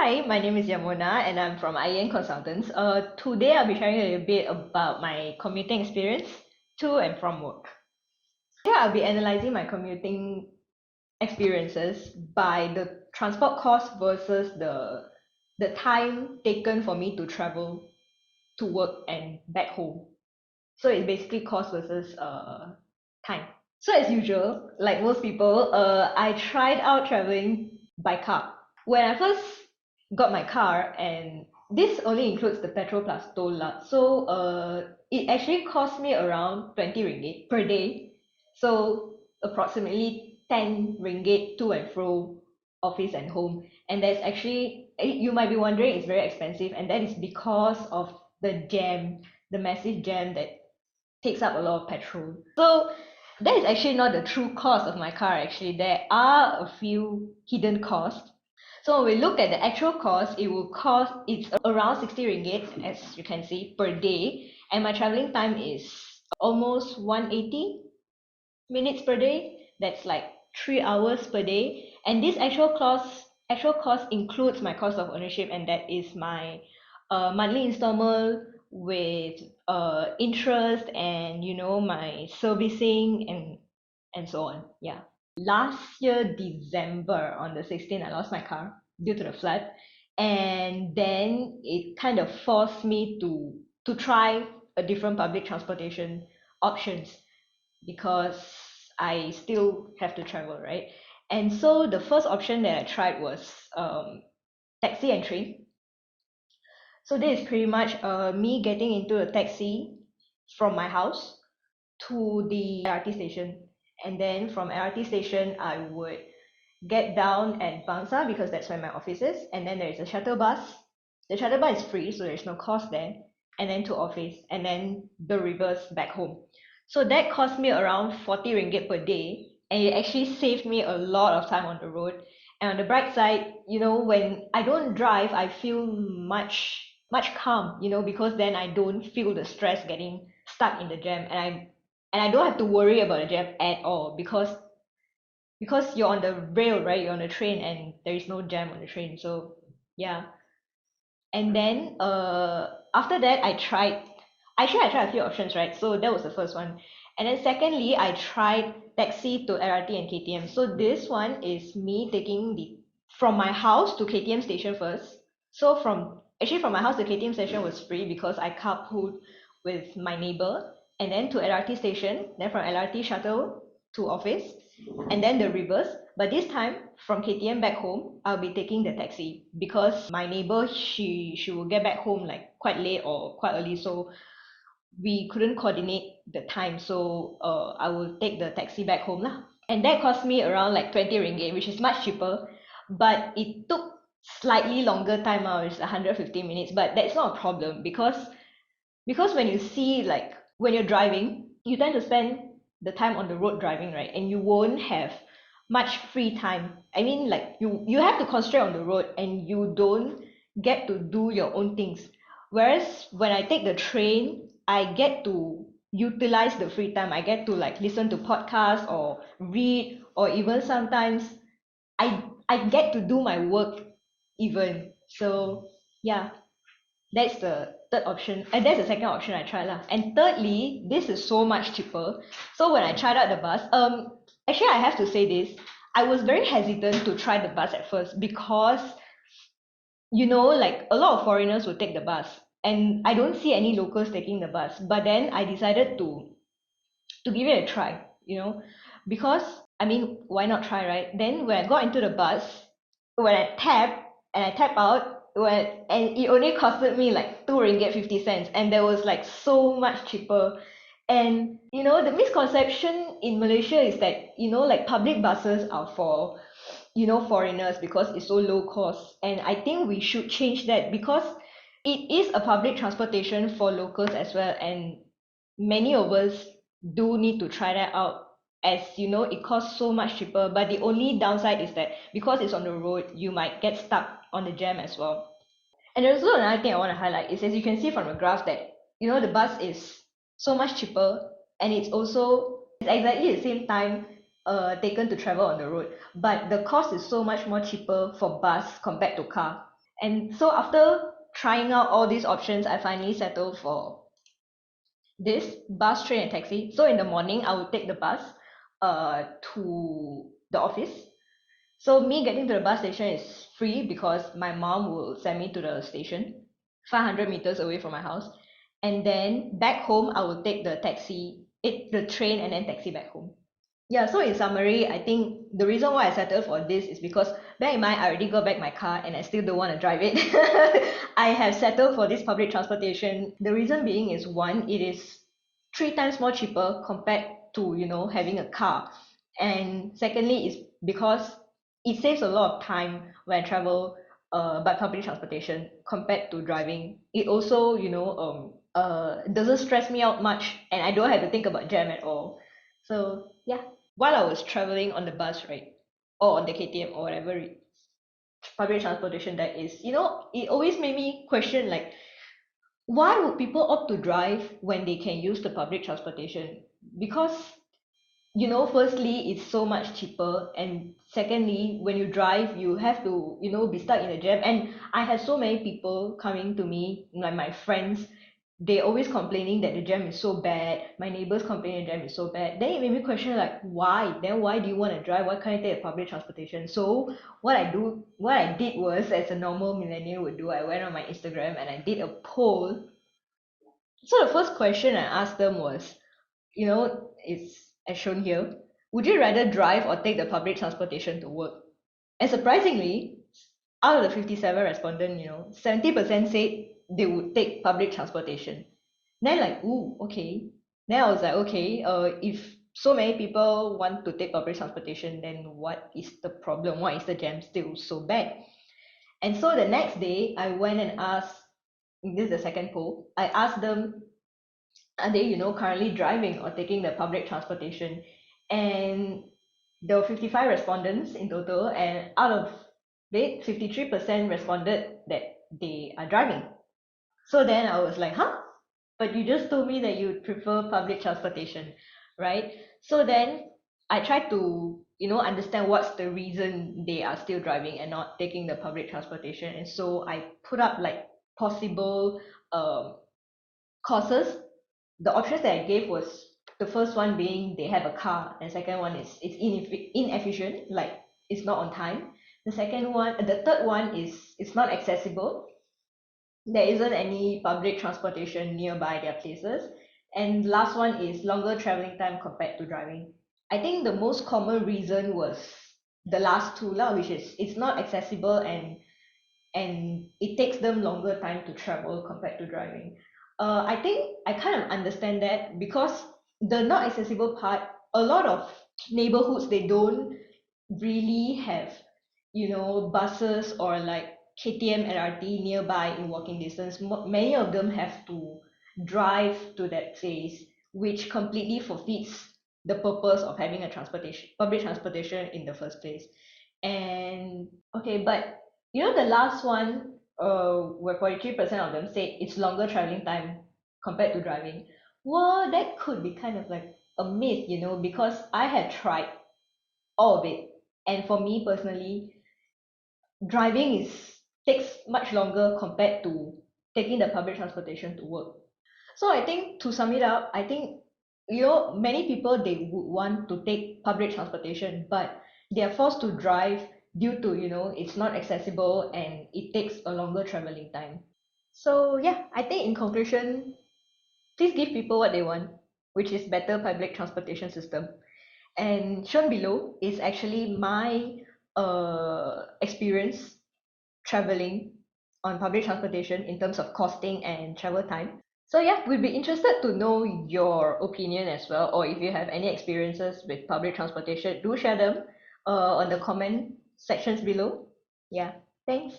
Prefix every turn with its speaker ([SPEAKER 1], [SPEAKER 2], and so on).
[SPEAKER 1] Hi, my name is Yamona and I'm from IEN Consultants. Today I'll be sharing a little bit about my commuting experience to and from work. Here I'll be analyzing my commuting experiences by the transport cost versus the time taken for me to travel to work and back home. So it's basically cost versus time. So as usual, like most people, I tried out traveling by car. When I first got my car, and this only includes the petrol plus toll lah. So it actually cost me around 20 ringgit per day. So approximately 10 ringgit to and fro office and home. And that's actually, you might be wondering, it's very expensive, and that is because of the jam, the massive jam that takes up a lot of petrol. So that is actually not the true cost of my car actually. There are a few hidden costs. So when we look at the actual cost, it's around 60 ringgit, as you can see, per day. And my traveling time is almost 180 minutes per day. That's like 3 hours per day. And this actual cost includes my cost of ownership, and that is my monthly installment with interest and my servicing and so on. Yeah. Last year December on the 16th, I lost my car due to the flood, and then it kind of forced me to try a different public transportation options because I still have to travel, right? And so the first option that I tried was taxi and train. So this is pretty much me getting into a taxi from my house to the LRT station. And then from LRT station, I would get down at Bangsa because that's where my office is. And then there is a shuttle bus. The shuttle bus is free, so there's no cost there. And then to office, and then the reverse back home. So that cost me around 40 ringgit per day, and it actually saved me a lot of time on the road. And on the bright side, when I don't drive, I feel much calm, because then I don't feel the stress getting stuck in the jam, and I don't have to worry about the jam at all because you're on the rail, right? You're on the train, and there is no jam on the train. So yeah. And then after that I tried a few options, right? So that was the first one. And then secondly, I tried taxi to LRT and KTM. So this one is me taking the from my house to KTM station first. So from my house to KTM station was free because I carpooled with my neighbor, and then to LRT station, then from LRT shuttle to office, and then the reverse. But this time from KTM back home, I'll be taking the taxi because my neighbor, she will get back home like quite late or quite early, so we couldn't coordinate the time. So I will take the taxi back home lah. And that cost me around like 20 ringgit, which is much cheaper, but it took slightly longer time out, it's 150 minutes, but that's not a problem because when you see, like, when you're driving, you tend to spend the time on the road driving, right? And you won't have much free time. I mean, like, you have to concentrate on the road, and you don't get to do your own things. Whereas when I take the train, I get to utilize the free time. I get to like listen to podcasts or read, or even sometimes I get to do my work even. So yeah, that's the third option, and that's the second option I tried lah. And thirdly, this is so much cheaper. So when I tried out the bus, actually I have to say this, I was very hesitant to try the bus at first because like a lot of foreigners will take the bus, and I don't see any locals taking the bus. But then I decided to give it a try, because I mean, why not try, right? Then when I got into the bus, when I tap out, and it only costed me like 2 ringgit 50 cents, and there was like so much cheaper. And the misconception in Malaysia is that like public buses are for foreigners because it's so low cost, and I think we should change that because it is a public transportation for locals as well, and many of us do need to try that out. As it costs so much cheaper, but the only downside is that because it's on the road, you might get stuck on the jam as well. And there's also another thing I want to highlight is, as you can see from the graph, that the bus is so much cheaper, and it's exactly the same time taken to travel on the road, but the cost is so much more cheaper for bus compared to car. And so after trying out all these options, I finally settled for this bus, train, and taxi. So in the morning, I would take the bus to the office. So me getting to the bus station is free because my mom will send me to the station, 500 meters away from my house. And then back home, I will take the taxi, the train, and then taxi back home. Yeah, so in summary, I think the reason why I settled for this is because bear in mind I already got back my car and I still don't want to drive it. I have settled for this public transportation. The reason being is one, it is three times more cheaper compared to, having a car. And secondly, is because it saves a lot of time when I travel by public transportation compared to driving. It also, doesn't stress me out much and I don't have to think about jam at all. So yeah, while I was traveling on the bus, right, or on the KTM or whatever public transportation that is, it always made me question like, why would people opt to drive when they can use the public transportation? Because firstly, it's so much cheaper, and secondly, when you drive, you have to, be stuck in a jam. And I have so many people coming to me, like my friends, they always complaining that the jam is so bad. My neighbors complaining the jam is so bad. Then it made me question like, why? Then why do you want to drive? Why can't you take a public transportation? So what I did was, as a normal millennial would do, I went on my Instagram and I did a poll. So the first question I asked them was, it's as shown here. Would you rather drive or take the public transportation to work? And surprisingly, out of the 57 respondents, 70% said they would take public transportation. Then like, ooh, okay. Then I was like, okay, if so many people want to take public transportation, then what is the problem? Why is the jam still so bad? And so the next day, I went and asked, this is the second poll, I asked them, are they currently driving or taking the public transportation? And there were 55 respondents in total, and out of it 53% responded that they are driving. So then I was like, huh, but you just told me that you would prefer public transportation, right? So then I tried to understand what's the reason they are still driving and not taking the public transportation. And so I put up like possible um, causes. The options that I gave was, the first one being they have a car, and second one is it's inefficient, like it's not on time. The third one is it's not accessible. There isn't any public transportation nearby their places. And last one is longer traveling time compared to driving. I think the most common reason was the last two lah, which is it's not accessible and it takes them longer time to travel compared to driving. I think I kind of understand that because the not accessible part, a lot of neighborhoods they don't really have, buses or like KTM LRT nearby in walking distance. Many of them have to drive to that place, which completely forfeits the purpose of having a public transportation in the first place. And okay, but the last one, where 43% of them said it's longer traveling time compared to driving. Well, that could be kind of like a myth, because I had tried all of it. And for me personally, driving takes much longer compared to taking the public transportation to work. So I think to sum it up, I think many people they would want to take public transportation, but they are forced to drive due to it's not accessible and it takes a longer traveling time. So yeah, I think in conclusion, please give people what they want, which is better public transportation system. And shown below is actually my experience traveling on public transportation in terms of costing and travel time. So yeah, we'd be interested to know your opinion as well, or if you have any experiences with public transportation, do share them on the comment sections below. Yeah, thanks.